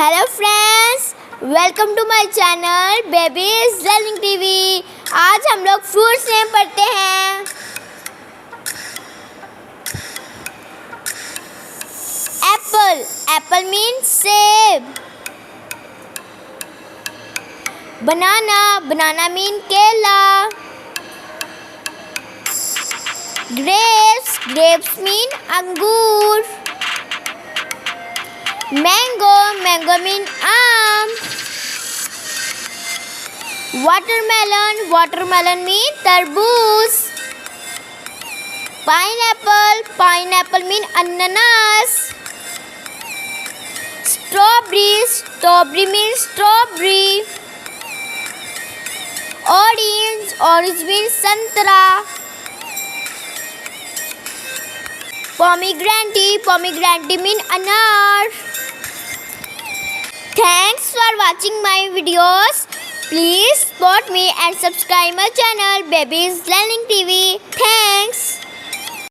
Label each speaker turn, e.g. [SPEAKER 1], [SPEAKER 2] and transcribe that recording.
[SPEAKER 1] Hello friends, welcome to my channel baby is learning TV. आज हम लोग fruits name पढ़ते हैं। एप्पल, एप्पल मीन्स सेब। बनाना, बनाना मीन केला। ग्रेप्स, ग्रेप्स मीन अंगूर। मैंगो, मैंगो मीन आम। वाटरमेलन, वाटरमेलन मीन तरबूज। पाइनएप्पल, पाइनएप्पल मीन अनानास। Strawberry, strawberry mean strawberry. Orange, orange mean संतरा। पोमीग्रेनेट, पोमीग्रेनेट मीन अनार। Thanks for watching my videos. Please support me and subscribe my channel Baby's Learning TV. Thanks.